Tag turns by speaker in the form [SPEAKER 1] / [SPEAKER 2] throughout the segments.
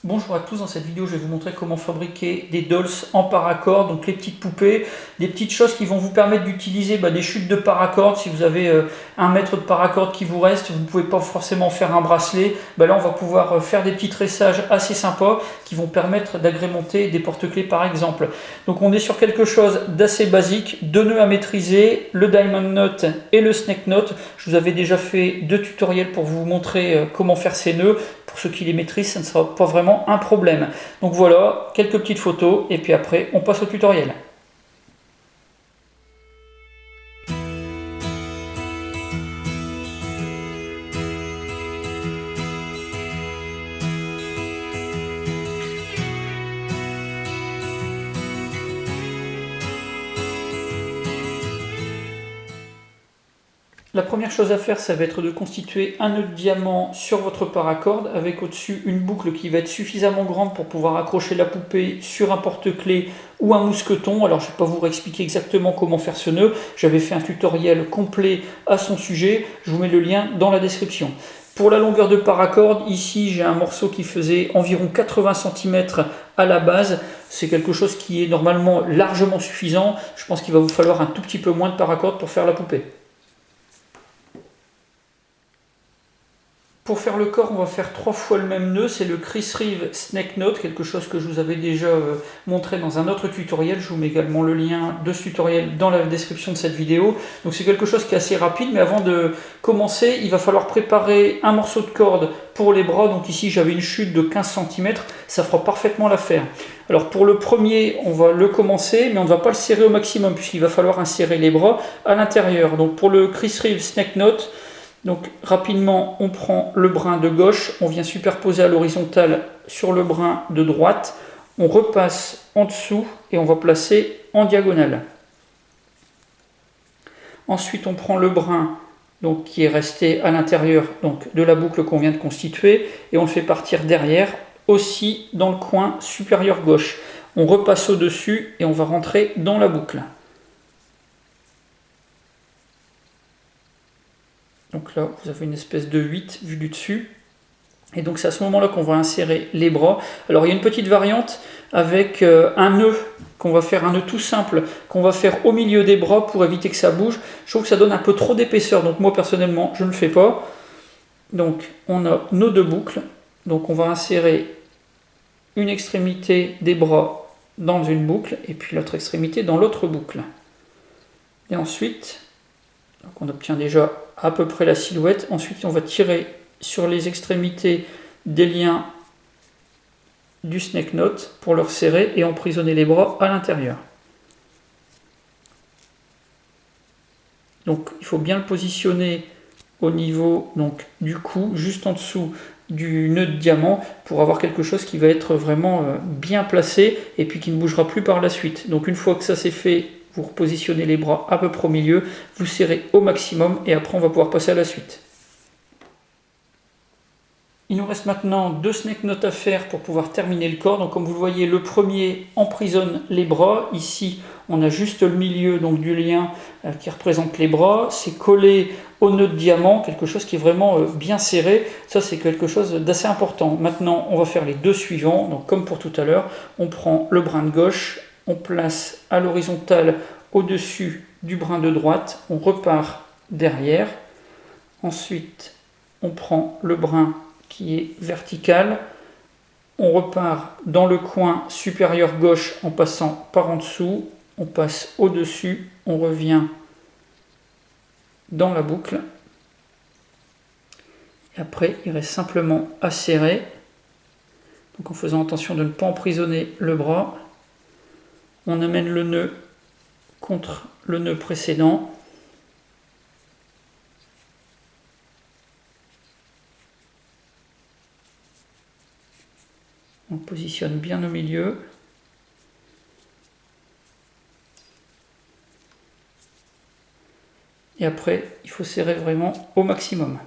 [SPEAKER 1] Bonjour à tous, dans cette vidéo je vais vous montrer comment fabriquer des dolls en paracord, donc les petites poupées, des petites choses qui vont vous permettre d'utiliser des chutes de paracord. Si vous avez 1 mètre de paracord qui vous reste, vous ne pouvez pas forcément faire un bracelet, là on va pouvoir faire des petits tressages assez sympas qui vont permettre d'agrémenter des porte-clés par exemple. Donc on est sur quelque chose d'assez basique, 2 nœuds à maîtriser, le diamond knot et le snake knot. Je vous avais déjà fait 2 tutoriels pour vous montrer comment faire ces nœuds. Pour ceux qui les maîtrisent, ça ne sera pas vraiment un problème. Donc voilà, quelques petites photos et puis après on passe au tutoriel. La première chose à faire, ça va être de constituer un nœud de diamant sur votre paracorde avec au-dessus une boucle qui va être suffisamment grande pour pouvoir accrocher la poupée sur un porte-clés ou un mousqueton. Alors je ne vais pas vous réexpliquer exactement comment faire ce nœud, j'avais fait un tutoriel complet à son sujet, je vous mets le lien dans la description. Pour la longueur de paracorde, ici j'ai un morceau qui faisait environ 80 cm à la base. C'est quelque chose qui est normalement largement suffisant. Je pense qu'il va vous falloir un tout petit peu moins de paracorde pour faire la poupée. Pour faire le corps, on va faire 3 fois le même nœud, c'est le Chris Reeve Snake Knot, quelque chose que je vous avais déjà montré dans un autre tutoriel. Je vous mets également le lien de ce tutoriel dans la description de cette vidéo. Donc c'est quelque chose qui est assez rapide, mais avant de commencer, il va falloir préparer un morceau de corde pour les bras. Donc ici j'avais une chute de 15 cm, ça fera parfaitement l'affaire. Alors pour le premier, on va le commencer, mais on ne va pas le serrer au maximum, puisqu'il va falloir insérer les bras à l'intérieur. Donc pour le Chris Reeve Snake Knot, donc rapidement on prend le brin de gauche, on vient superposer à l'horizontale sur le brin de droite, on repasse en dessous et on va placer en diagonale. Ensuite on prend le brin qui est resté à l'intérieur de la boucle qu'on vient de constituer et on le fait partir derrière, aussi dans le coin supérieur gauche. On repasse au-dessus et on va rentrer dans la boucle. Donc là, vous avez une espèce de 8 vu du dessus. Et donc c'est à ce moment-là qu'on va insérer les bras. Alors il y a une petite variante avec un nœud, qu'on va faire un nœud tout simple, qu'on va faire au milieu des bras pour éviter que ça bouge. Je trouve que ça donne un peu trop d'épaisseur, donc moi personnellement, je ne le fais pas. Donc on a nos 2 boucles. Donc on va insérer une extrémité des bras dans une boucle et puis l'autre extrémité dans l'autre boucle. Et ensuite, on obtient déjà à peu près la silhouette. Ensuite, on va tirer sur les extrémités des liens du snake knot pour le resserrer et emprisonner les bras à l'intérieur. Donc, il faut bien le positionner au niveau du cou, juste en dessous du nœud de diamant, pour avoir quelque chose qui va être vraiment bien placé et puis qui ne bougera plus par la suite. Donc, une fois que ça c'est fait, vous repositionnez les bras à peu près au milieu, vous serrez au maximum et après on va pouvoir passer à la suite. Il nous reste maintenant 2 snake knots à faire pour pouvoir terminer le corps. Donc comme vous le voyez, le premier emprisonne les bras. Ici, on a juste le milieu du lien qui représente les bras. C'est collé au nœud de diamant, quelque chose qui est vraiment bien serré. Ça, c'est quelque chose d'assez important. Maintenant, on va faire les 2 suivants. Donc comme pour tout à l'heure, on prend le brin de gauche, on place à l'horizontale au-dessus du brin de droite, on repart derrière. Ensuite, on prend le brin qui est vertical, on repart dans le coin supérieur gauche en passant par en dessous, on passe au-dessus, on revient dans la boucle. Et après, il reste simplement à serrer, donc en faisant attention de ne pas emprisonner le bras. On amène le nœud contre le nœud précédent. On positionne bien au milieu. Et après, il faut serrer vraiment au maximum.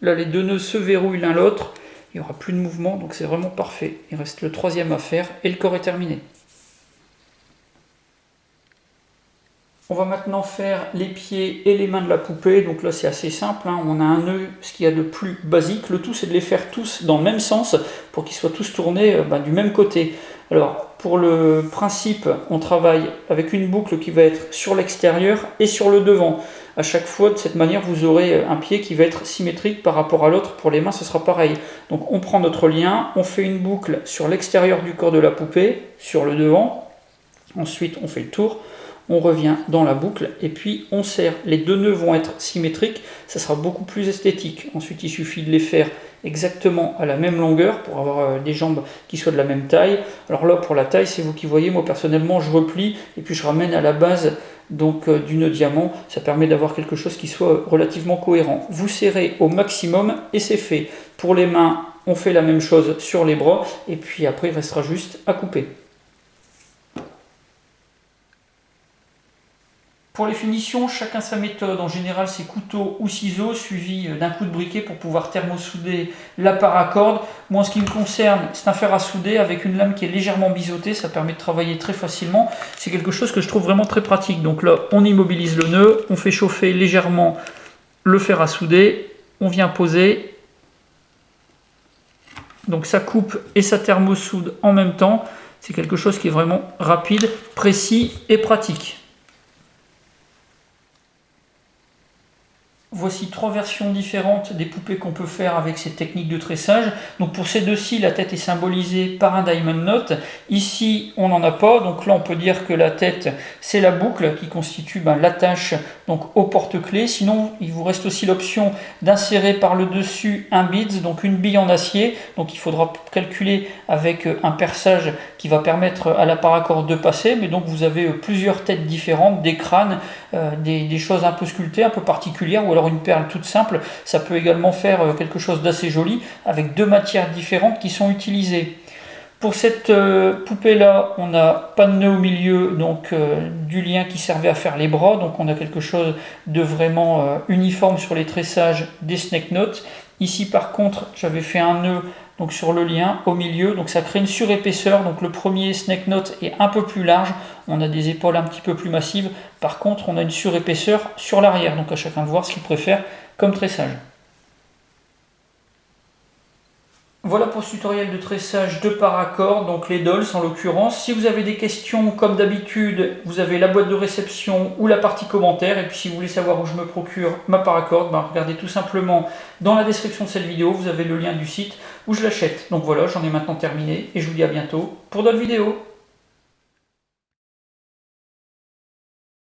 [SPEAKER 1] Là, les 2 nœuds se verrouillent l'un l'autre. Il n'y aura plus de mouvement, donc c'est vraiment parfait. Il reste le 3e à faire et le corps est terminé. On va maintenant faire les pieds et les mains de la poupée. Donc là c'est assez simple, hein. On a un nœud, ce qu'il y a de plus basique. Le tout c'est de les faire tous dans le même sens pour qu'ils soient tous tournés du même côté. Alors pour le principe, on travaille avec une boucle qui va être sur l'extérieur et sur le devant. À chaque fois, de cette manière, vous aurez un pied qui va être symétrique par rapport à l'autre. Pour les mains, ce sera pareil. Donc on prend notre lien, on fait une boucle sur l'extérieur du corps de la poupée, sur le devant. Ensuite, on fait le tour. On revient dans la boucle et puis on serre. Les deux nœuds vont être symétriques, ça sera beaucoup plus esthétique. Ensuite, il suffit de les faire exactement à la même longueur pour avoir des jambes qui soient de la même taille. Alors là, pour la taille, c'est vous qui voyez. Moi, personnellement, je replie et puis je ramène à la base du nœud diamant. Ça permet d'avoir quelque chose qui soit relativement cohérent. Vous serrez au maximum et c'est fait. Pour les mains, on fait la même chose sur les bras et puis après, il restera juste à couper. Pour les finitions, chacun sa méthode. En général, c'est couteau ou ciseaux suivi d'un coup de briquet pour pouvoir thermosouder la paracorde. Moi, en ce qui me concerne, c'est un fer à souder avec une lame qui est légèrement biseautée. Ça permet de travailler très facilement. C'est quelque chose que je trouve vraiment très pratique. Donc là, on immobilise le nœud, on fait chauffer légèrement le fer à souder, on vient poser. Donc ça coupe et ça thermosoude en même temps. C'est quelque chose qui est vraiment rapide, précis et pratique. Voici trois versions différentes des poupées qu'on peut faire avec cette technique de tressage. Donc pour ces deux-ci, la tête est symbolisée par un diamond knot. Ici, on n'en a pas. Donc là, on peut dire que la tête, c'est la boucle qui constitue l'attache au porte-clés. Sinon, il vous reste aussi l'option d'insérer par le dessus un beads, donc une bille en acier. Donc il faudra calculer avec un perçage qui va permettre à la paracorde de passer. Mais donc vous avez plusieurs têtes différentes, des crânes, des choses un peu sculptées, un peu particulières, ou alors une perle toute simple. Ça peut également faire quelque chose d'assez joli avec deux matières différentes qui sont utilisées. Pour cette poupée là, on n'a pas de nœud au milieu, donc du lien qui servait à faire les bras, donc on a quelque chose de vraiment uniforme sur les tressages des snake knots. Ici par contre, j'avais fait un nœud sur le lien au milieu, donc ça crée une surépaisseur. Donc le premier snake knot est un peu plus large, on a des épaules un petit peu plus massives. Par contre, on a une surépaisseur sur l'arrière, donc à chacun de voir ce qu'il préfère comme tressage. Voilà pour ce tutoriel de tressage de paracorde, donc les dolls en l'occurrence. Si vous avez des questions, comme d'habitude, vous avez la boîte de réception ou la partie commentaire. Et puis si vous voulez savoir où je me procure ma paracorde, regardez tout simplement dans la description de cette vidéo, vous avez le lien du site où je l'achète. Donc voilà, j'en ai maintenant terminé et je vous dis à bientôt pour d'autres vidéos.